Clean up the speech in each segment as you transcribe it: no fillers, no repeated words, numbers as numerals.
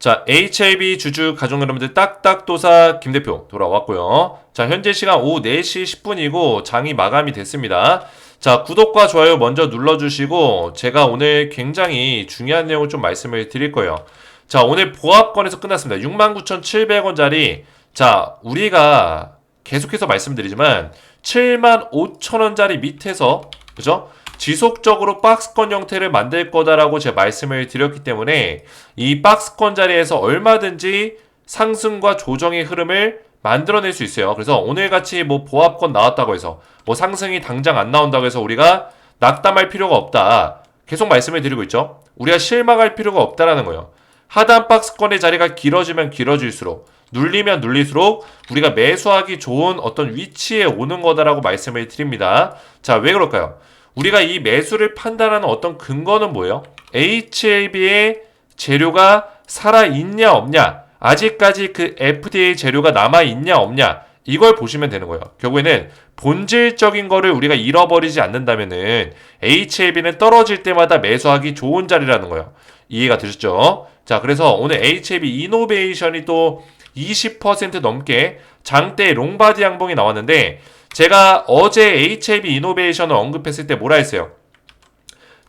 자, HLB 주주 가족 여러분들 딱딱도사 김대표 돌아왔고요. 자, 현재 시간 오후 4시 10분이고 장이 마감이 됐습니다. 자, 구독과 좋아요 먼저 눌러주시고 제가 오늘 굉장히 중요한 내용을 좀 말씀을 드릴 거예요. 자, 오늘 보합권에서 끝났습니다. 69,700원짜리. 자, 우리가 계속해서 말씀드리지만 75,000원짜리 밑에서 그죠? 지속적으로 박스권 형태를 만들 거다라고 제가 말씀을 드렸기 때문에 이 박스권 자리에서 얼마든지 상승과 조정의 흐름을 만들어낼 수 있어요. 그래서 오늘같이 뭐 보합권 나왔다고 해서 뭐 상승이 당장 안 나온다고 해서 우리가 낙담할 필요가 없다. 계속 말씀을 드리고 있죠. 우리가 실망할 필요가 없다라는 거예요. 하단 박스권의 자리가 길어지면 길어질수록 눌리면 눌릴수록 우리가 매수하기 좋은 어떤 위치에 오는 거다라고 말씀을 드립니다. 자, 왜 그럴까요? 우리가 이 매수를 판단하는 어떤 근거는 뭐예요? HLB의 재료가 살아있냐 없냐, 아직까지 그 FDA 재료가 남아있냐 없냐, 이걸 보시면 되는 거예요. 결국에는 본질적인 거를 우리가 잃어버리지 않는다면은 HLB는 떨어질 때마다 매수하기 좋은 자리라는 거예요. 이해가 되셨죠? 자, 그래서 오늘 HLB 이노베이션이 또 20% 넘게 장대 롱바디 양봉이 나왔는데, 제가 어제 HLB 이노베이션을 언급했을 때 뭐라 했어요?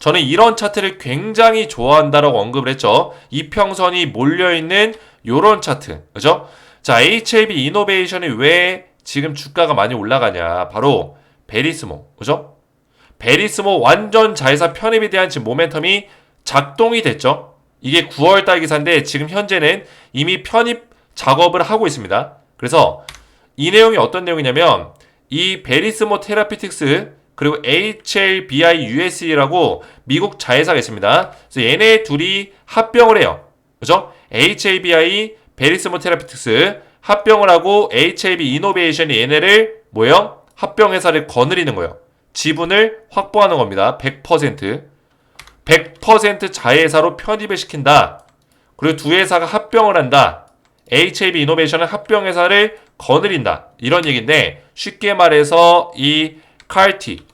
저는 이런 차트를 굉장히 좋아한다라고 언급을 했죠. 이평선이 몰려있는 요런 차트. 그죠? 자, HLB 이노베이션이 왜 지금 주가가 많이 올라가냐. 바로 베리스모. 그죠? 베리스모 완전 자회사 편입에 대한 지금 모멘텀이 작동이 됐죠. 이게 9월달 기사인데 지금 현재는 이미 편입 작업을 하고 있습니다. 그래서 이 내용이 어떤 내용이냐면 이 베리스모 테라피틱스 그리고 HLBI USE라고 미국 자회사가 있습니다. 그래서 얘네 둘이 합병을 해요. 그죠? HLBI 베리스모 테라피틱스 합병을 하고 HLB 이노베이션이 얘네를 뭐예요? 합병회사를 거느리는 거예요. 지분을 확보하는 겁니다. 100% 자회사로 편입을 시킨다. 그리고 두 회사가 합병을 한다. HLB 이노베이션은 합병회사를 거느린다. 이런 얘기인데 쉽게 말해서 이 칼티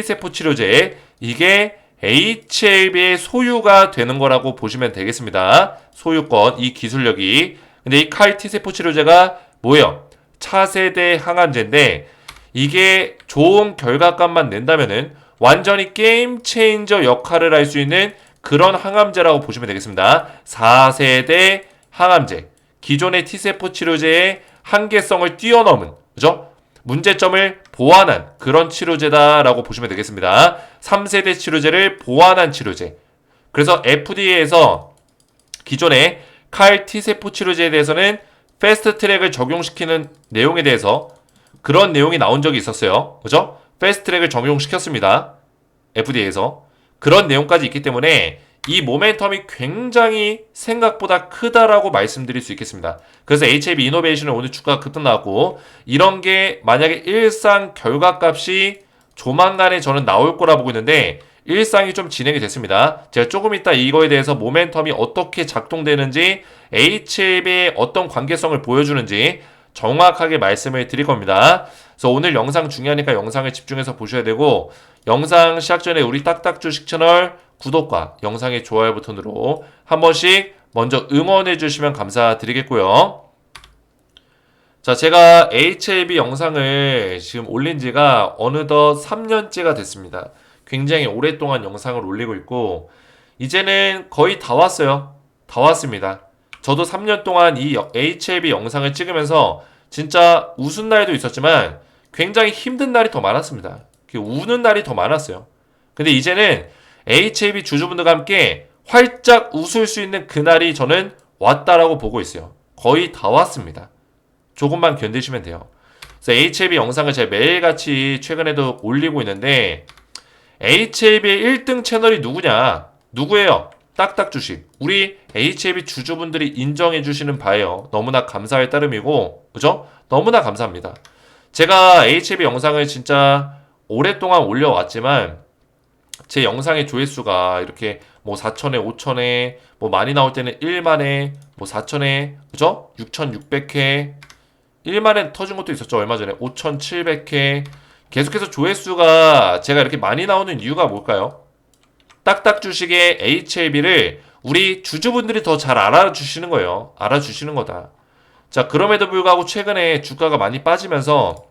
세포치료제 이게 HLB의 소유가 되는 거라고 보시면 되겠습니다. 소유권, 이 기술력이. 근데 이 칼티 세포치료제가 뭐예요? 차세대 항암제인데 이게 좋은 결과값만 낸다면은 완전히 게임 체인저 역할을 할 수 있는 그런 항암제라고 보시면 되겠습니다. 4세대 항암제. 기존의 T세포 치료제의 한계성을 뛰어넘은, 그죠? 문제점을 보완한 그런 치료제다라고 보시면 되겠습니다. 3세대 치료제를 보완한 치료제. 그래서 FDA에서 기존의 칼 T세포 치료제에 대해서는 패스트 트랙을 적용시키는 내용에 대해서 그런 내용이 나온 적이 있었어요. 그죠? 패스트 트랙을 적용시켰습니다. FDA에서. 그런 내용까지 있기 때문에 이 모멘텀이 굉장히 생각보다 크다라고 말씀드릴 수 있겠습니다. 그래서 HLB 이노베이션은 오늘 주가가 급등 나왔고, 이런 게 만약에 일상 결과값이 조만간에 저는 나올 거라 보고 있는데 일상이 좀 진행이 됐습니다. 제가 조금 이따 이거에 대해서 모멘텀이 어떻게 작동되는지, HLB의 어떤 관계성을 보여주는지 정확하게 말씀을 드릴 겁니다. 그래서 오늘 영상 중요하니까 영상을 집중해서 보셔야 되고, 영상 시작 전에 우리 딱딱 주식 채널 구독과 영상의 좋아요 버튼으로 한 번씩 먼저 응원해 주시면 감사드리겠고요. 자, 제가 HLB 영상을 지금 올린 지가 어느덧 3년째가 됐습니다. 굉장히 오랫동안 영상을 올리고 있고 이제는 거의 다 왔어요. 다 왔습니다. 저도 3년 동안 이 HLB 영상을 찍으면서 진짜 웃은 날도 있었지만 굉장히 힘든 날이 더 많았습니다. 우는 날이 더 많았어요. 근데 이제는 HLB 주주분들과 함께 활짝 웃을 수 있는 그날이 저는 왔다라고 보고 있어요. 거의 다 왔습니다. 조금만 견디시면 돼요. 그래서 HLB 영상을 제가 매일같이 최근에도 올리고 있는데 HLB의 1등 채널이 누구냐? 누구예요? 딱딱 주식. 우리 HLB 주주분들이 인정해 주시는 바예요. 너무나 감사할 따름이고, 그죠? 너무나 감사합니다. 제가 HLB 영상을 진짜 오랫동안 올려왔지만 제 영상의 조회수가 이렇게 뭐 4천회, 5천회, 뭐 많이 나올 때는 1만회, 뭐 4천회, 그죠? 6,600회, 1만회 터진 것도 있었죠. 얼마 전에 5,700회. 계속해서 조회수가 제가 이렇게 많이 나오는 이유가 뭘까요? 딱딱 주식의 HLB를 우리 주주분들이 더 잘 알아주시는 거예요. 알아주시는 거다. 자, 그럼에도 불구하고 최근에 주가가 많이 빠지면서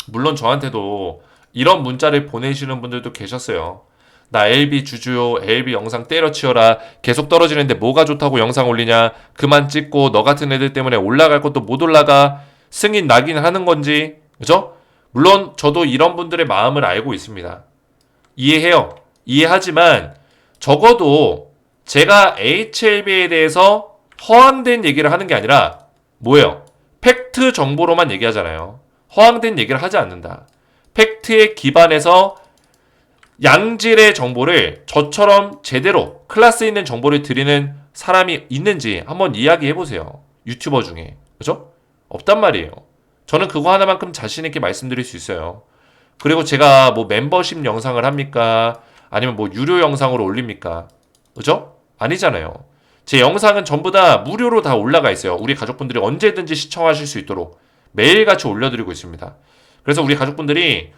물론 저한테도 이런 문자를 보내시는 분들도 계셨어요. 나 LB 주주요, LB 영상 때려치워라. 계속 떨어지는데 뭐가 좋다고 영상 올리냐. 그만 찍고 너 같은 애들 때문에 올라갈 것도 못 올라가. 승인 나긴 하는 건지. 그죠? 물론 저도 이런 분들의 마음을 알고 있습니다. 이해해요. 이해하지만 적어도 제가 HLB에 대해서 허황된 얘기를 하는 게 아니라 뭐예요? 팩트 정보로만 얘기하잖아요. 허황된 얘기를 하지 않는다. 팩트에 기반해서 양질의 정보를 저처럼 제대로 클래스 있는 정보를 드리는 사람이 있는지 한번 이야기해보세요. 유튜버 중에. 그죠? 없단 말이에요. 저는 그거 하나만큼 자신있게 말씀드릴 수 있어요. 그리고 제가 뭐 멤버십 영상을 합니까? 아니면 뭐 유료 영상으로 올립니까? 그죠? 아니잖아요. 제 영상은 전부 다 무료로 다 올라가 있어요. 우리 가족분들이 언제든지 시청하실 수 있도록 매일같이 올려드리고 있습니다. 그래서 우리 가족분들이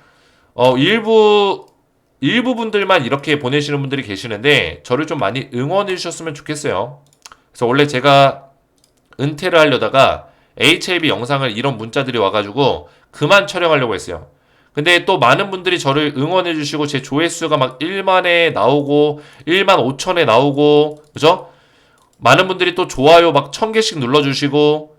일부 분들만 이렇게 보내시는 분들이 계시는데 저를 좀 많이 응원해 주셨으면 좋겠어요. 그래서 원래 제가 은퇴를 하려다가 HLB 영상을 이런 문자들이 와가지고 그만 촬영하려고 했어요. 근데 또 많은 분들이 저를 응원해 주시고 제 조회수가 막 1만에 나오고 1만 5천에 나오고 그죠? 많은 분들이 또 좋아요 막 1000개씩 눌러주시고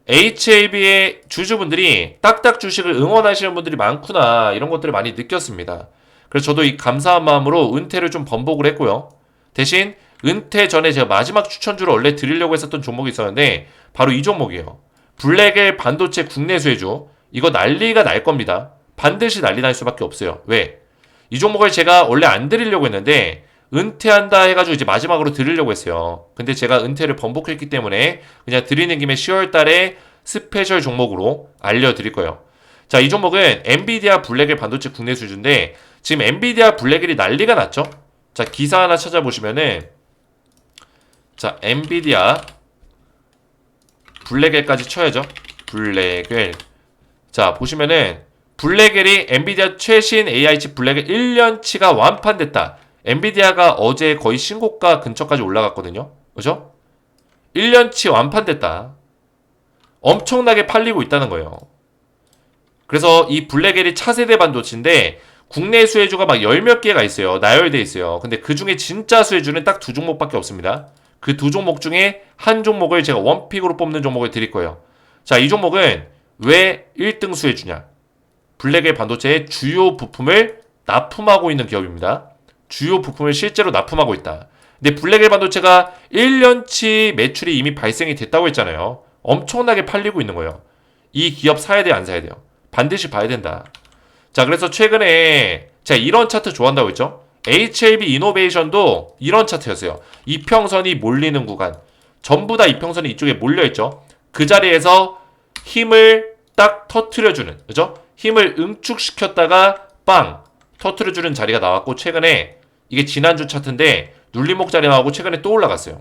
HLB의 주주분들이 딱딱 주식을 응원하시는 분들이 많구나 이런 것들을 많이 느꼈습니다. 그래서 저도 이 감사한 마음으로 은퇴를 좀 번복을 했고요. 대신 은퇴 전에 제가 마지막 추천주를 원래 드리려고 했었던 종목이 있었는데 바로 이 종목이에요. 블랙엘 반도체 국내 수혜주. 이거 난리가 날 겁니다. 반드시 난리 날 수밖에 없어요. 왜? 이 종목을 제가 원래 안 드리려고 했는데 은퇴한다 해가지고 이제 마지막으로 드리려고 했어요. 근데 제가 은퇴를 번복했기 때문에 그냥 드리는 김에 10월 달에 스페셜 종목으로 알려드릴 거예요. 자, 이 종목은 엔비디아 블랙엘 반도체 국내 수주인데 지금 엔비디아 블랙엘이 난리가 났죠? 자, 기사 하나 찾아보시면은 자, 엔비디아 블랙엘까지 쳐야죠. 블랙엘. 자, 보시면은 블랙엘이 엔비디아 최신 AI칩 블랙엘 1년치가 완판됐다. 엔비디아가 어제 거의 신고가 근처까지 올라갔거든요. 그죠? 1년치 완판됐다. 엄청나게 팔리고 있다는 거예요. 그래서 이 블랙엘이 차세대 반도체인데 국내 수혜주가 막 열 몇 개가 있어요. 나열돼 있어요. 근데 그 중에 진짜 수혜주는 딱 두 종목밖에 없습니다. 그 두 종목 중에 한 종목을 제가 원픽으로 뽑는 종목을 드릴 거예요. 자, 이 종목은 왜 1등 수혜주냐? 블랙엘 반도체의 주요 부품을 납품하고 있는 기업입니다. 주요 부품을 실제로 납품하고 있다. 근데 블랙엘 반도체가 1년치 매출이 이미 발생이 됐다고 했잖아요. 엄청나게 팔리고 있는 거예요. 이 기업 사야 돼요, 안 사야 돼요? 반드시 봐야 된다. 자, 그래서 최근에 제가 이런 차트 좋아한다고 했죠? HLB 이노베이션도 이런 차트였어요. 이평선이 몰리는 구간. 전부 다 이평선이 이쪽에 몰려있죠? 그 자리에서 힘을 딱 터트려주는, 그죠? 힘을 응축시켰다가 빵! 터트려주는 자리가 나왔고, 최근에 이게 지난주 차트인데 눌림목 자리 나오고 최근에 또 올라갔어요.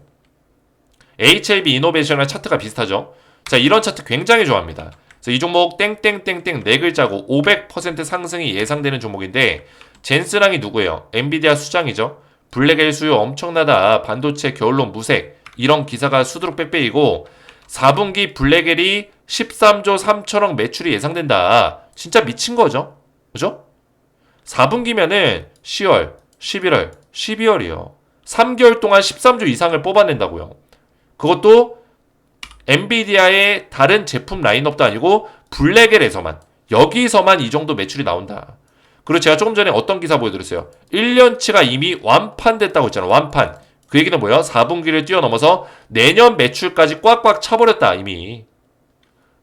HLB 이노베이션이랑 차트가 비슷하죠? 자, 이런 차트 굉장히 좋아합니다. 그래서 이 종목 땡땡땡땡 네 글자고 500% 상승이 예상되는 종목인데 젠스랑이 누구예요? 엔비디아 수장이죠. 블랙엘 수요 엄청나다. 반도체 겨울론 무색. 이런 기사가 수두룩 빽빽이고 4분기 블랙엘이 13조 3천억 매출이 예상된다. 진짜 미친 거죠. 그죠? 4분기면은 10월, 11월, 12월이요. 3개월 동안 13조 이상을 뽑아낸다고요. 그것도 엔비디아의 다른 제품 라인업도 아니고 블랙엘에서만 여기서만 이 정도 매출이 나온다. 그리고 제가 조금 전에 어떤 기사 보여드렸어요. 1년치가 이미 완판됐다고 했잖아요. 완판. 그 얘기는 뭐예요? 4분기를 뛰어넘어서 내년 매출까지 꽉꽉 차버렸다 이미.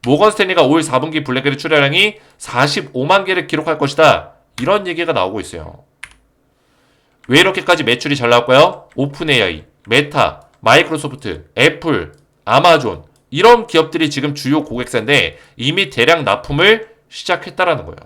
모건 스탠리가 올 4분기 블랙엘 출하량이 45만 개를 기록할 것이다. 이런 얘기가 나오고 있어요. 왜 이렇게까지 매출이 잘 나올까요? 오픈 AI, 메타, 마이크로소프트, 애플, 아마존 이런 기업들이 지금 주요 고객사인데 이미 대량 납품을 시작했다라는 거예요.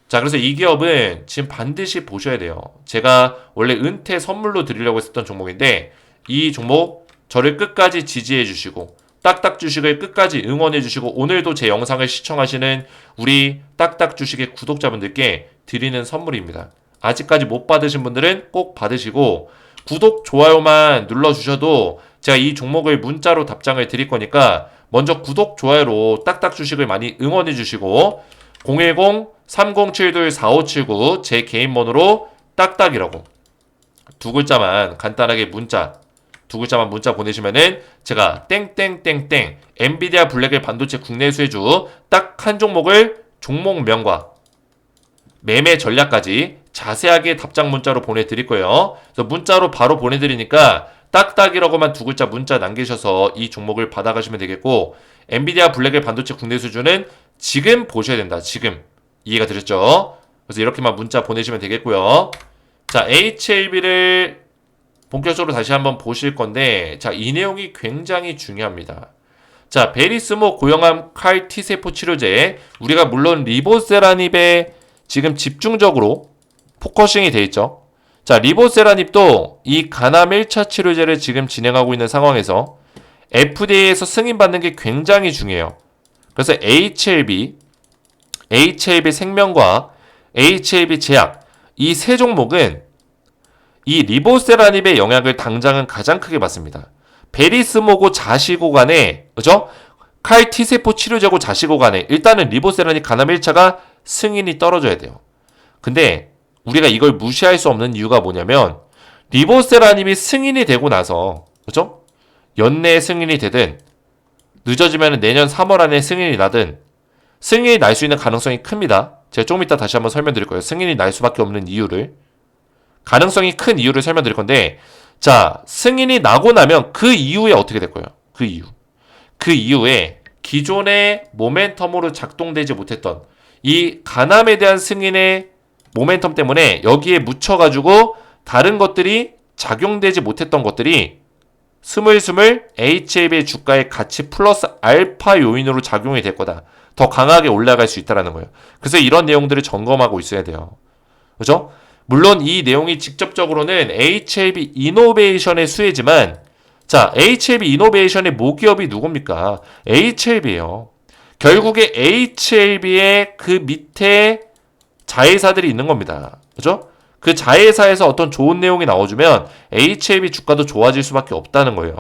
자, 그래서 이 기업은 지금 반드시 보셔야 돼요. 제가 원래 은퇴 선물로 드리려고 했었던 종목인데 이 종목 저를 끝까지 지지해 주시고 딱딱 주식을 끝까지 응원해 주시고 오늘도 제 영상을 시청하시는 우리 딱딱 주식의 구독자분들께 드리는 선물입니다. 아직까지 못 받으신 분들은 꼭 받으시고 구독, 좋아요만 눌러주셔도 제가 이 종목을 문자로 답장을 드릴 거니까 먼저 구독, 좋아요로 딱딱 주식을 많이 응원해 주시고 010-3072-4579 제 개인 번호로 딱딱이라고 두 글자만 간단하게 문자 두 글자만 문자 보내시면은 제가 땡땡땡땡 엔비디아 블랙의 반도체 국내 수혜주 딱 한 종목을 종목명과 매매 전략까지 자세하게 답장 문자로 보내드릴 거예요. 그래서 문자로 바로 보내드리니까 딱딱이라고만 두 글자 문자 남기셔서 이 종목을 받아가시면 되겠고 엔비디아 블랙의 반도체 국내 수주는 지금 보셔야 된다. 지금 이해가 되셨죠? 그래서 이렇게만 문자 보내시면 되겠고요. 자, HLB를 본격적으로 다시 한번 보실 건데 자, 이 내용이 굉장히 중요합니다. 자, 베리스모 고형암 칼 T세포 치료제 우리가 물론 리보세라닙에 지금 집중적으로 포커싱이 돼 있죠. 자, 리보세라닙도 이 간암 1차 치료제를 지금 진행하고 있는 상황에서 FDA에서 승인받는 게 굉장히 중요해요. 그래서 HLB 생명과학, HLB 제약 이 세 종목은 이 리보세라닙의 영향을 당장은 가장 크게 받습니다. 베리스모고 자시고 간에 그죠? 칼 T세포 치료제고 자시고 간에 일단은 리보세라닙 간암 1차가 승인이 떨어져야 돼요. 근데 우리가 이걸 무시할 수 없는 이유가 뭐냐면 리보세라닙이 승인이 되고 나서 그죠? 연내에 승인이 되든 늦어지면 내년 3월 안에 승인이 나든 승인이 날 수 있는 가능성이 큽니다. 제가 조금 이따 다시 한번 설명드릴 거예요. 승인이 날 수밖에 없는 이유를 가능성이 큰 이유를 설명드릴 건데 자, 승인이 나고 나면 그 이후에 어떻게 될 거예요? 그 이후에 기존의 모멘텀으로 작동되지 못했던 이 간암에 대한 승인의 모멘텀 때문에 여기에 묻혀가지고 다른 것들이 작용되지 못했던 것들이 스물스물 HLB의 주가의 가치 플러스 알파 요인으로 작용이 될 거다. 더 강하게 올라갈 수 있다는 거예요. 그래서 이런 내용들을 점검하고 있어야 돼요. 그죠? 물론 이 내용이 직접적으로는 HLB 이노베이션의 수혜지만 자, HLB 이노베이션의 모기업이 누굽니까? HLB예요. 결국에 HLB의 그 밑에 자회사들이 있는 겁니다. 그죠? 그 자회사에서 어떤 좋은 내용이 나와주면 HLB 주가도 좋아질 수밖에 없다는 거예요.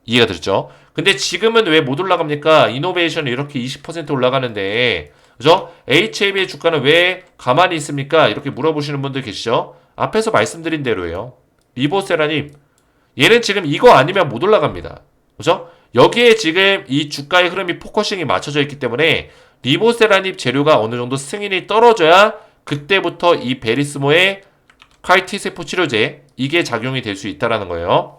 이해가 되셨죠? 근데 지금은 왜 못 올라갑니까? 이노베이션이 이렇게 20% 올라가는데 그죠? HLB의 주가는 왜 가만히 있습니까? 이렇게 물어보시는 분들 계시죠? 앞에서 말씀드린 대로예요. 리보세라님 얘는 지금 이거 아니면 못 올라갑니다. 그죠? 여기에 지금 이 주가의 흐름이 포커싱이 맞춰져 있기 때문에 리보세라닙 재료가 어느 정도 승인이 떨어져야 그때부터 이 베리스모의 칼 T세포 치료제 이게 작용이 될 수 있다는 거예요.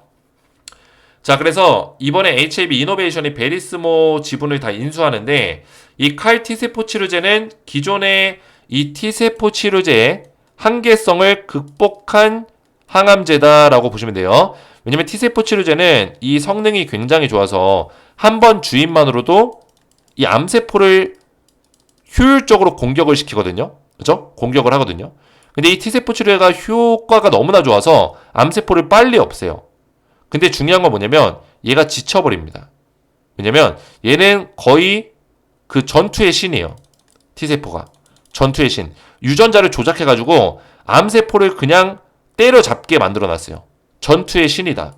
자, 그래서 이번에 HLB 이노베이션이 베리스모 지분을 다 인수하는데 이 칼 T세포 치료제는 기존의 이 T세포 치료제의 한계성을 극복한 항암제다라고 보시면 돼요. 왜냐면 T세포 치료제는 이 성능이 굉장히 좋아서 한 번 주입만으로도 이 암세포를 효율적으로 공격을 시키거든요. 그죠? 공격을 하거든요. 근데 이 T세포 치료제가 효과가 너무나 좋아서 암세포를 빨리 없애요. 근데 중요한 건 뭐냐면 얘가 지쳐버립니다. 왜냐면 얘는 거의 그 전투의 신이에요. T세포가. 전투의 신. 유전자를 조작해가지고 암세포를 그냥 때려잡게 만들어놨어요. 전투의 신이다.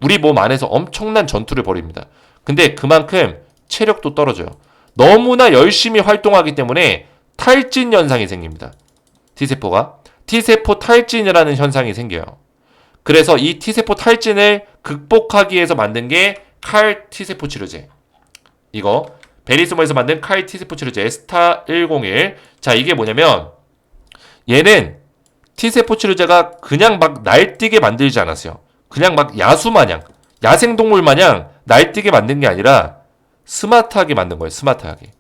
우리 몸 안에서 엄청난 전투를 벌입니다. 근데 그만큼 체력도 떨어져요. 너무나 열심히 활동하기 때문에 탈진 현상이 생깁니다. T세포가. T세포 탈진이라는 현상이 생겨요. 그래서 이 T세포 탈진을 극복하기 위해서 만든 게 칼 T세포 치료제. 이거 베리스모에서 만든 칼 T세포 치료제 스타101. 자, 이게 뭐냐면 얘는 T세포 치료제가 그냥 막 날뛰게 만들지 않았어요. 그냥 막 야수마냥 야생동물 마냥 날뛰게 만든 게 아니라 스마트하게 만든 거예요. 스마트하게.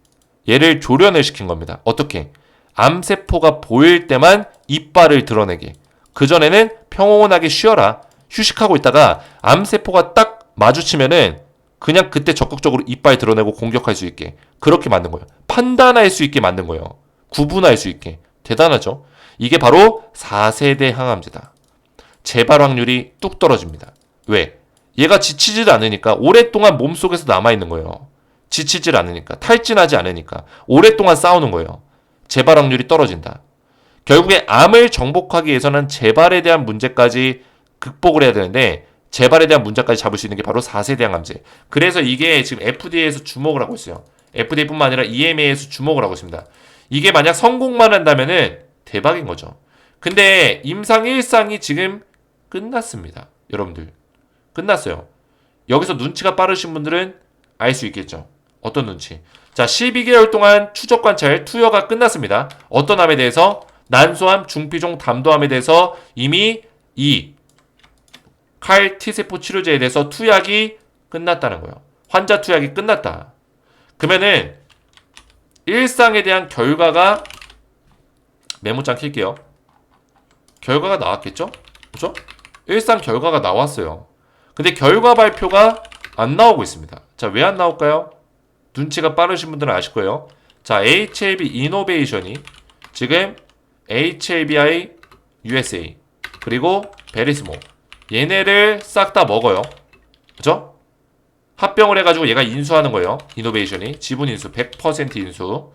얘를 조련을 시킨 겁니다. 어떻게? 암세포가 보일 때만 이빨을 드러내게. 그전에는 평온하게 쉬어라. 휴식하고 있다가 암세포가 딱 마주치면은 그냥 그때 적극적으로 이빨 드러내고 공격할 수 있게. 그렇게 만든 거예요. 판단할 수 있게 만든 거예요. 구분할 수 있게. 대단하죠? 이게 바로 4세대 항암제다. 재발 확률이 뚝 떨어집니다. 왜? 얘가 지치질 않으니까 오랫동안 몸속에서 남아있는 거예요. 지치질 않으니까. 탈진하지 않으니까. 오랫동안 싸우는 거예요. 재발 확률이 떨어진다. 결국에 암을 정복하기 위해서는 재발에 대한 문제까지 극복을 해야 되는데 재발에 대한 문제까지 잡을 수 있는 게 바로 4세대항 암제. 그래서 이게 지금 FDA에서 주목을 하고 있어요. FDA뿐만 아니라 EMA에서 주목을 하고 있습니다. 이게 만약 성공만 한다면은 대박인 거죠. 근데 임상 1상이 지금 끝났습니다. 여러분들. 끝났어요. 여기서 눈치가 빠르신 분들은 알 수 있겠죠. 어떤 눈치? 자, 12개월 동안 추적 관찰 투여가 끝났습니다. 어떤 암에 대해서? 난소암, 중피종, 담도암에 대해서 이미 이 칼 T세포 치료제에 대해서 투약이 끝났다는 거예요. 환자 투약이 끝났다. 그러면은 일상에 대한 결과가 메모장 킬게요. 결과가 나왔겠죠? 그죠? 일상 결과가 나왔어요. 근데 결과 발표가 안 나오고 있습니다. 자, 왜 안 나올까요? 눈치가 빠르신 분들은 아실 거예요. 자, HAB 이노베이션이 지금 HABI USA 그리고 베리스모 얘네를 싹 다 먹어요. 그죠? 합병을 해가지고 얘가 인수하는 거예요. 이노베이션이 지분 인수 100% 인수.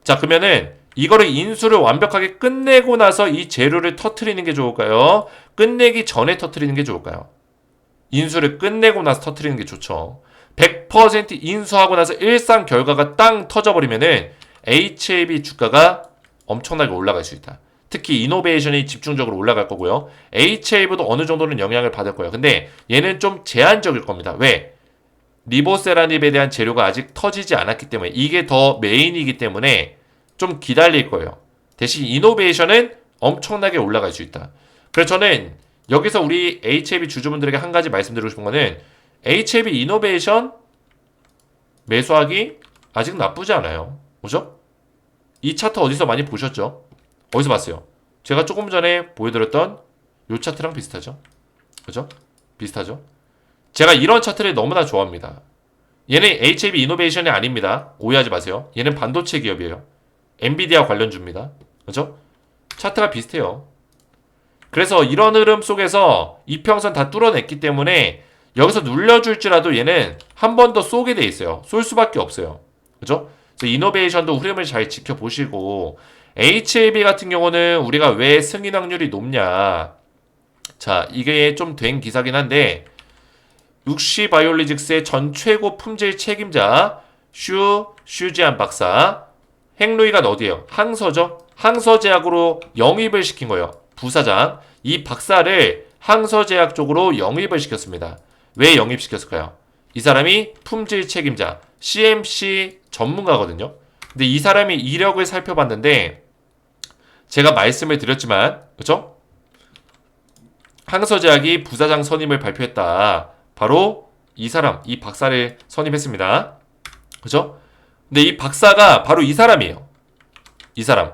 자, 그러면은 이거를 인수를 완벽하게 끝내고 나서 이 재료를 터트리는 게 좋을까요? 끝내기 전에 터트리는 게 좋을까요? 인수를 끝내고 나서 터트리는 게 좋죠. 100% 인수하고 나서 일상 결과가 땅 터져버리면은 HAB 주가가 엄청나게 올라갈 수 있다. 특히 이노베이션이 집중적으로 올라갈 거고요. HAB도 어느 정도는 영향을 받을 거예요. 근데 얘는 좀 제한적일 겁니다. 왜? 리보세라닙에 대한 재료가 아직 터지지 않았기 때문에 이게 더 메인이기 때문에 좀 기다릴 거예요. 대신 이노베이션은 엄청나게 올라갈 수 있다. 그래서 저는 여기서 우리 HAB 주주분들에게 한 가지 말씀드리고 싶은 거는 HAB 이노베이션 매수하기 아직 나쁘지 않아요. 그죠? 이 차트 어디서 많이 보셨죠? 어디서 봤어요? 제가 조금 전에 보여드렸던 이 차트랑 비슷하죠? 그죠? 비슷하죠? 제가 이런 차트를 너무나 좋아합니다. 얘는 HAB 이노베이션이 아닙니다. 오해하지 마세요. 얘는 반도체 기업이에요. 엔비디아 관련주입니다. 그죠? 차트가 비슷해요. 그래서 이런 흐름 속에서 이평선 다 뚫어냈기 때문에 여기서 눌려줄지라도 얘는 한 번 더 쏘게 돼 있어요. 쏠 수밖에 없어요. 그죠? 그래서 이노베이션도 흐름을 잘 지켜보시고 HAB 같은 경우는 우리가 왜 승인 확률이 높냐. 자, 이게 좀 된 기사긴 한데 육시 바이올로직스의 전 최고 품질 책임자 슈지안 박사 행루이가 어디예요? 항서죠? 항서제약으로 영입을 시킨 거예요. 부사장. 이 박사를 항서제약 쪽으로 영입을 시켰습니다. 왜 영입시켰을까요? 이 사람이 품질 책임자 CMC 전문가거든요. 근데 이 사람이 이력을 살펴봤는데 제가 말씀을 드렸지만 그죠? 항서제약이 부사장 선임을 발표했다. 바로 이 사람, 이 박사를 선임했습니다. 그죠? 근데 이 박사가 바로 이 사람이에요. 이 사람.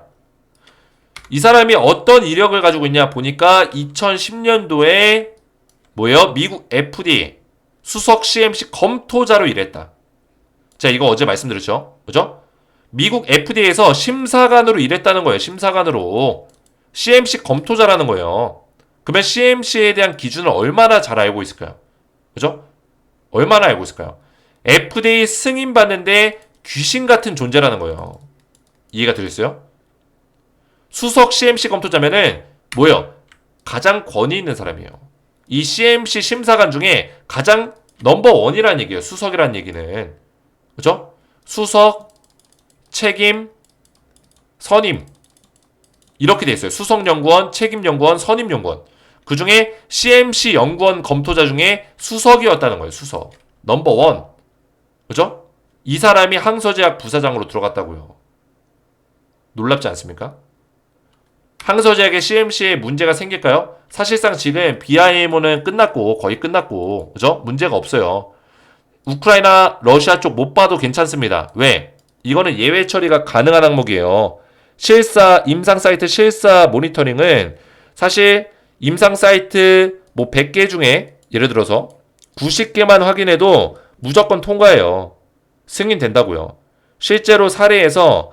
이 사람이 어떤 이력을 가지고 있냐 보니까 2010년도에 뭐예요? 미국 FDA 수석 CMC 검토자로 일했다. 자, 이거 어제 말씀드렸죠? 그죠? 미국 FDA에서 심사관으로 일했다는 거예요. 심사관으로. CMC 검토자라는 거예요. 그러면 CMC에 대한 기준을 얼마나 잘 알고 있을까요? 그죠? 얼마나 알고 있을까요? FDA 승인 받는데 귀신 같은 존재라는 거예요. 이해가 되겠어요? 수석 CMC 검토자면은 뭐예요? 가장 권위 있는 사람이에요. 이 CMC 심사관 중에 가장 넘버원이라는 얘기예요. 수석이라는 얘기는. 그죠? 수석, 책임, 선임. 이렇게 돼 있어요. 수석연구원, 책임연구원, 선임연구원. 그 중에 CMC 연구원 검토자 중에 수석이었다는 거예요. 수석. 넘버원. 그죠? 이 사람이 항서제약 부사장으로 들어갔다고요. 놀랍지 않습니까? 항서제약의 CMC에 문제가 생길까요? 사실상 지금 BIMO는 끝났고 거의 끝났고 그죠? 문제가 없어요. 우크라이나, 러시아 쪽 못 봐도 괜찮습니다. 왜? 이거는 예외 처리가 가능한 항목이에요. 실사, 임상 사이트 실사 모니터링은 사실 임상 사이트 뭐 100개 중에 예를 들어서 90개만 확인해도 무조건 통과해요. 승인된다고요. 실제로 사례에서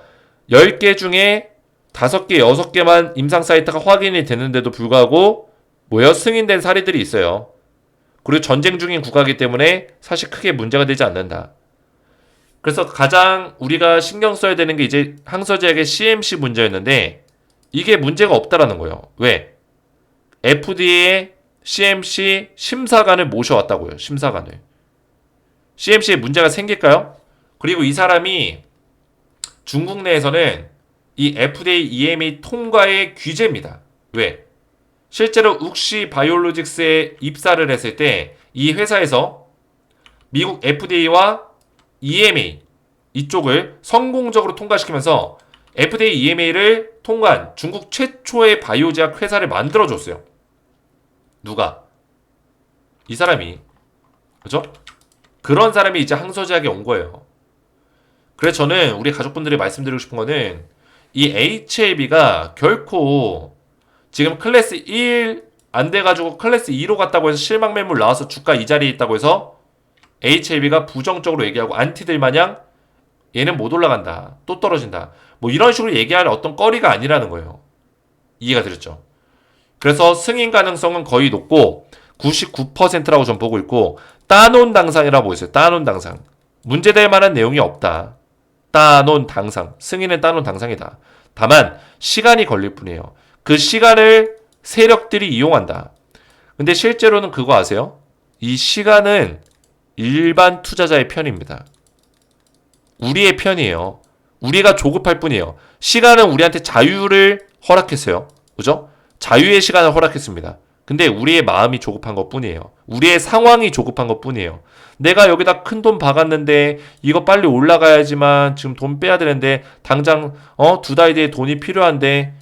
10개 중에 5개, 6개만 임상 사이트가 확인이 되는데도 불구하고 뭐예요? 승인된 사례들이 있어요. 그리고 전쟁 중인 국가이기 때문에 사실 크게 문제가 되지 않는다. 그래서 가장 우리가 신경 써야 되는 게 이제 항서제약의 CMC 문제였는데 이게 문제가 없다라는 거예요. 왜? FDA의 CMC 심사관을 모셔왔다고요. 심사관을. CMC에 문제가 생길까요? 그리고 이 사람이 중국 내에서는 이 FDA EMA 통과의 귀재입니다. 왜? 실제로 욱시 바이오로직스에 입사를 했을 때 이 회사에서 미국 FDA와 EMA 이쪽을 성공적으로 통과시키면서 FDA EMA를 통과한 중국 최초의 바이오제약 회사를 만들어줬어요. 누가? 이 사람이. 그죠? 그런 사람이 이제 항소제약에 온 거예요. 그래서 저는 우리 가족분들이 말씀드리고 싶은 거는 이 HAB가 결코 지금 클래스 1 안 돼가지고 클래스 2로 갔다고 해서 실망 매물 나와서 주가 이 자리에 있다고 해서 HAB가 부정적으로 얘기하고 안티들 마냥 얘는 못 올라간다. 또 떨어진다. 뭐 이런 식으로 얘기할 어떤 거리가 아니라는 거예요. 이해가 되셨죠? 그래서 승인 가능성은 거의 높고 99%라고 전 보고 있고 따논 당상이라고 보였어요. 따논 당상. 문제될 만한 내용이 없다. 따논 당상. 승인은 따논 당상이다. 다만 시간이 걸릴 뿐이에요. 그 시간을 세력들이 이용한다. 근데 실제로는 그거 아세요? 이 시간은 일반 투자자의 편입니다. 우리의 편이에요. 우리가 조급할 뿐이에요. 시간은 우리한테 자유를 허락했어요. 그죠? 자유의 시간을 허락했습니다. 근데 우리의 마음이 조급한 것 뿐이에요. 우리의 상황이 조급한 것 뿐이에요. 내가 여기다 큰 돈 박았는데 이거 빨리 올라가야지만 지금 돈 빼야 되는데 당장 2달 뒤에 돈이 필요한데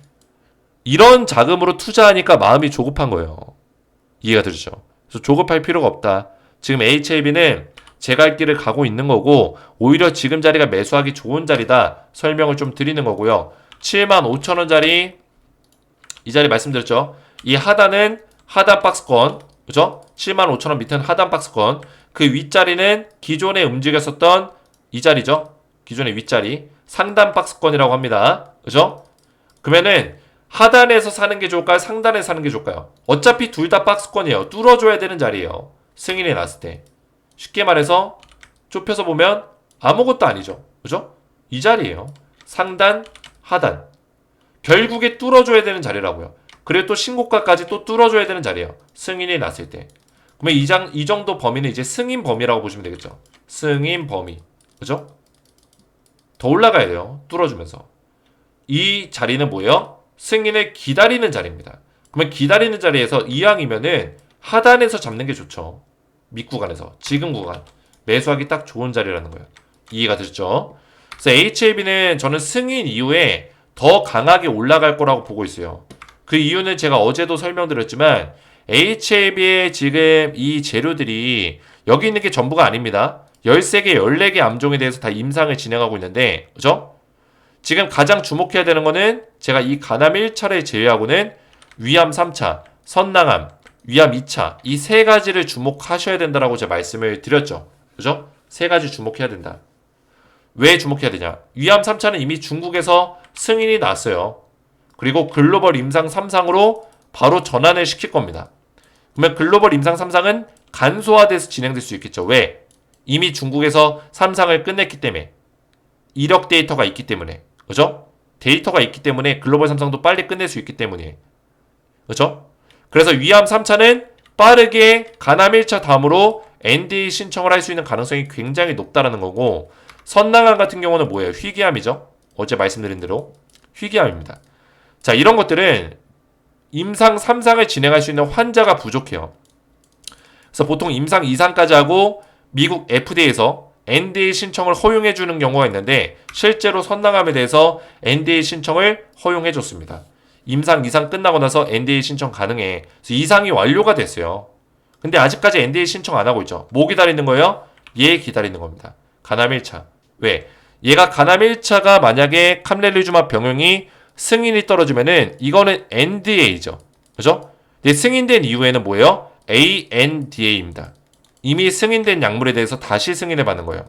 이런 자금으로 투자하니까 마음이 조급한 거예요. 이해가 되죠? 그래서 조급할 필요가 없다. 지금 HAB는 제 갈 길을 가고 있는 거고 오히려 지금 자리가 매수하기 좋은 자리다. 설명을 좀 드리는 거고요. 75,000원짜리 이 자리 말씀드렸죠. 이 하단은 하단 박스권, 그죠? 75,000원 밑에는 하단 박스권. 그 윗자리는 기존에 움직였었던 이 자리죠. 기존의 윗자리 상단 박스권이라고 합니다. 그죠? 그러면은 하단에서 사는 게 좋을까요? 상단에서 사는 게 좋을까요? 어차피 둘 다 박스권이에요. 뚫어줘야 되는 자리예요. 승인이 났을 때. 쉽게 말해서 좁혀서 보면 아무것도 아니죠. 그죠? 이 자리예요. 상단, 하단. 결국에 뚫어줘야 되는 자리라고요. 그리고 또 신고가까지 또 뚫어줘야 되는 자리예요. 승인이 났을 때. 그러면 이 정도 범위는 이제 승인 범위라고 보시면 되겠죠. 승인 범위. 그죠? 더 올라가야 돼요. 뚫어주면서. 이 자리는 뭐예요? 승인을 기다리는 자리입니다. 그러면 기다리는 자리에서 이왕이면은 하단에서 잡는 게 좋죠. 밑구간에서. 지금 구간. 매수하기 딱 좋은 자리라는 거예요. 이해가 되셨죠? 그래서 HAB는 저는 승인 이후에 더 강하게 올라갈 거라고 보고 있어요. 그 이유는 제가 어제도 설명드렸지만 HAB의 지금 이 재료들이 여기 있는 게 전부가 아닙니다. 13개, 14개 암종에 대해서 다 임상을 진행하고 있는데 그죠? 지금 가장 주목해야 되는 거는 제가 이 간암 1차를 제외하고는 위암 3차, 선낭암, 위암 2차 이 세 가지를 주목하셔야 된다라고 제가 말씀을 드렸죠. 그죠? 세 가지 주목해야 된다. 왜 주목해야 되냐? 위암 3차는 이미 중국에서 승인이 났어요. 그리고 글로벌 임상 3상으로 바로 전환을 시킬 겁니다. 그러면 글로벌 임상 3상은 간소화돼서 진행될 수 있겠죠. 왜? 이미 중국에서 3상을 끝냈기 때문에. 이력 데이터가 있기 때문에. 그죠? 데이터가 있기 때문에 글로벌 3상도 빨리 끝낼 수 있기 때문에. 그죠? 그래서 위암 3차는 빠르게 간암 1차 다음으로 NDA 신청을 할 수 있는 가능성이 굉장히 높다라는 거고 선낭암 같은 경우는 뭐예요? 희귀암이죠. 어제 말씀드린 대로 희귀암입니다. 자, 이런 것들은 임상 3상을 진행할 수 있는 환자가 부족해요. 그래서 보통 임상 2상까지 하고 미국 FDA에서 NDA 신청을 허용해 주는 경우가 있는데 실제로 선낭암에 대해서 NDA 신청을 허용해 줬습니다. 임상 2상 끝나고 나서 NDA 신청 가능해. 그래서 2상이 완료가 됐어요. 근데 아직까지 NDA 신청 안 하고 있죠. 뭐 기다리는 거예요? 얘 기다리는 겁니다. 간암 1차. 왜? 얘가 간암 1차가 만약에 캄렐리주맙 병용이 승인이 떨어지면은 이거는 NDA죠. 그죠? 근데 승인된 이후에는 뭐예요? ANDA입니다. 이미 승인된 약물에 대해서 다시 승인을 받는 거예요.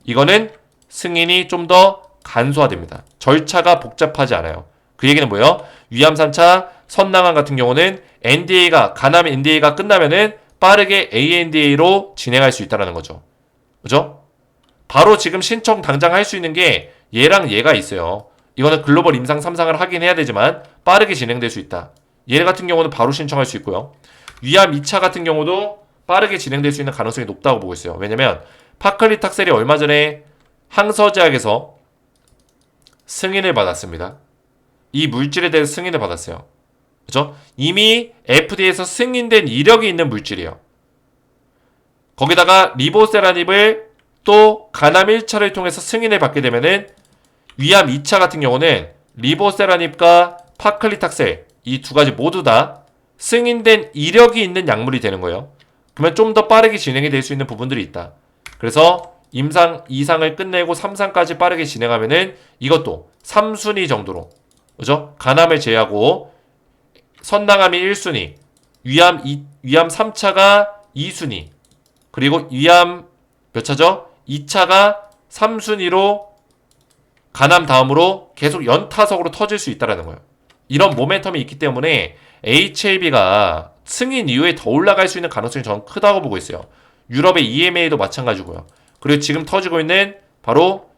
이거는 승인이 좀 더 간소화됩니다. 절차가 복잡하지 않아요. 그 얘기는 뭐예요? 위암 3차, 선낭암 같은 경우는 간암 NDA가 끝나면은 빠르게 ANDA로 진행할 수 있다는 거죠. 그죠? 바로 지금 신청 당장 할 수 있는 게 얘랑 얘가 있어요. 이거는 글로벌 임상 3상을 하긴 해야 되지만 빠르게 진행될 수 있다. 얘 같은 경우는 바로 신청할 수 있고요. 위암 2차 같은 경우도 빠르게 진행될 수 있는 가능성이 높다고 보고 있어요. 왜냐면 파클리탁셀이 얼마 전에 항서제약에서 승인을 받았습니다. 이 물질에 대해서 승인을 받았어요. 그죠? 이미 FDA에서 승인된 이력이 있는 물질이에요. 거기다가 리보세라닙을 또 간암 1차를 통해서 승인을 받게 되면은 위암 2차 같은 경우는 리보세라닙과 파클리탁셀 이 두 가지 모두 다 승인된 이력이 있는 약물이 되는 거예요. 그러면 좀 더 빠르게 진행이 될 수 있는 부분들이 있다. 그래서 임상 2상을 끝내고 3상까지 빠르게 진행하면은 이것도 3순위 정도로, 그죠? 간암을 제외하고 선낭암이 1순위, 위암 3차가 2순위, 그리고 위암 몇 차죠? 2차가 3순위로 간암 다음으로 계속 연타석으로 터질 수 있다는 거예요. 이런 모멘텀이 있기 때문에 HAB가 승인 이후에 더 올라갈 수 있는 가능성이 저는 크다고 보고 있어요. 유럽의 EMA도 마찬가지고요. 그리고 지금 터지고 있는 바로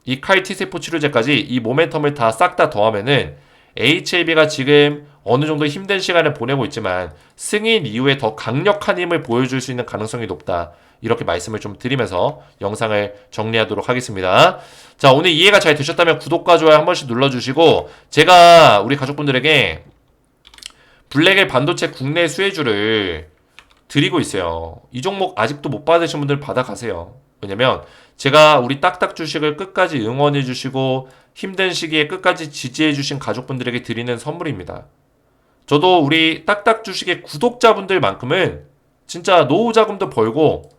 이 칼 T세포 치료제까지 이 모멘텀을 다 싹 다 더하면은 HAB가 지금 어느 정도 힘든 시간을 보내고 있지만 승인 이후에 더 강력한 힘을 보여줄 수 있는 가능성이 높다. 이렇게 말씀을 좀 드리면서 영상을 정리하도록 하겠습니다. 자, 오늘 이해가 잘 되셨다면 구독과 좋아요 한 번씩 눌러주시고, 제가 우리 가족분들에게 블랙엘 반도체 국내 수혜주를 드리고 있어요. 이 종목 아직도 못 받으신 분들 받아가세요. 왜냐면 제가 우리 딱딱 주식을 끝까지 응원해 주시고 힘든 시기에 끝까지 지지해 주신 가족분들에게 드리는 선물입니다. 저도 우리 딱딱 주식의 구독자분들만큼은 진짜 노후 자금도 벌고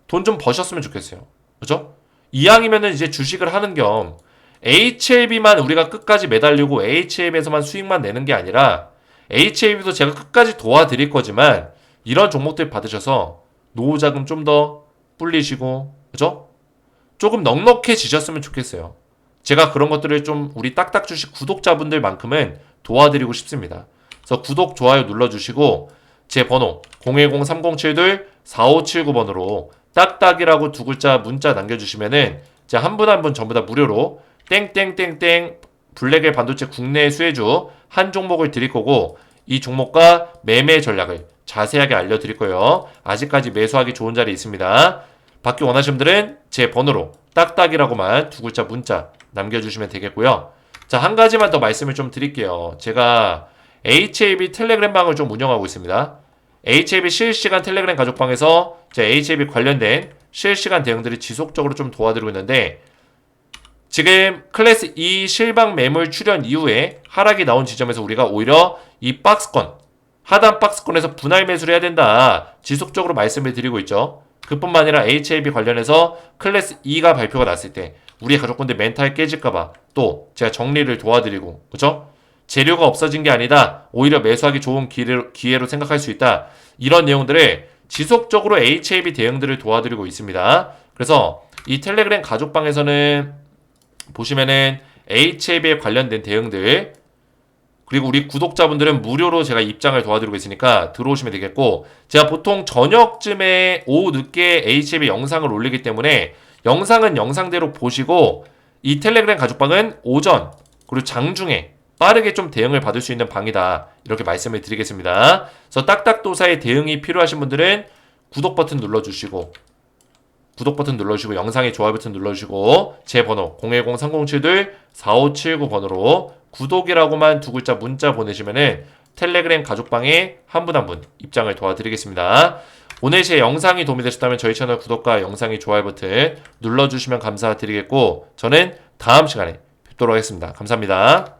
돈 좀 버셨으면 좋겠어요. 그죠? 이왕이면은 이제 주식을 하는 겸 HLB만 우리가 끝까지 매달리고 HLB에서만 수익만 내는 게 아니라 HLB도 제가 끝까지 도와드릴 거지만 이런 종목들 받으셔서 노후 자금 좀 더 불리시고, 그죠? 조금 넉넉해지셨으면 좋겠어요. 제가 그런 것들을 좀 우리 딱딱 주식 구독자분들만큼은 도와드리고 싶습니다. 그래서 구독, 좋아요 눌러주시고 제 번호 010-3072-4579번으로 딱딱이라고 두 글자 문자 남겨주시면은 제가 한 분 한 분 전부 다 무료로 땡땡땡땡 블랙엘 반도체 국내 수혜주 한 종목을 드릴 거고, 이 종목과 매매 전략을 자세하게 알려드릴 거예요. 아직까지 매수하기 좋은 자리에 있습니다. 받기 원하시는 분들은 제 번호로 딱딱이라고만 두 글자 문자 남겨주시면 되겠고요. 자, 한 가지만 더 말씀을 좀 드릴게요. 제가 HAB 텔레그램 방을 좀 운영하고 있습니다. HAB 실시간 텔레그램 가족방에서 제 HAB 관련된 실시간 대응들이 지속적으로 좀 도와드리고 있는데, 지금 클래스 2 실방 매물 출현 이후에 하락이 나온 지점에서 우리가 오히려 이 박스권, 하단 박스권에서 분할 매수를 해야 된다 지속적으로 말씀을 드리고 있죠. 그뿐만 아니라 HAB 관련해서 클래스 2가 발표가 났을 때 우리 가족분들 멘탈 깨질까봐 또 제가 정리를 도와드리고, 그죠? 재료가 없어진 게 아니다, 오히려 매수하기 좋은 기회로 생각할 수 있다, 이런 내용들을 지속적으로 HAB 대응들을 도와드리고 있습니다. 그래서 이 텔레그램 가족방에서는 보시면은 HAB에 관련된 대응들, 그리고 우리 구독자분들은 무료로 제가 입장을 도와드리고 있으니까 들어오시면 되겠고, 제가 보통 저녁쯤에 오후 늦게 HAB 영상을 올리기 때문에 영상은 영상대로 보시고 이 텔레그램 가족방은 오전 그리고 장중에 빠르게 좀 대응을 받을 수 있는 방이다, 이렇게 말씀을 드리겠습니다. 그래서 딱딱도사의 대응이 필요하신 분들은 구독 버튼 눌러주시고 영상의 좋아요 버튼 눌러주시고 제 번호 010-3072-4579번으로 구독이라고만 두 글자 문자 보내시면은 텔레그램 가족방에 한 분 한 분 입장을 도와드리겠습니다. 오늘 제 영상이 도움이 되셨다면 저희 채널 구독과 영상의 좋아요 버튼 눌러주시면 감사드리겠고, 저는 다음 시간에 뵙도록 하겠습니다. 감사합니다.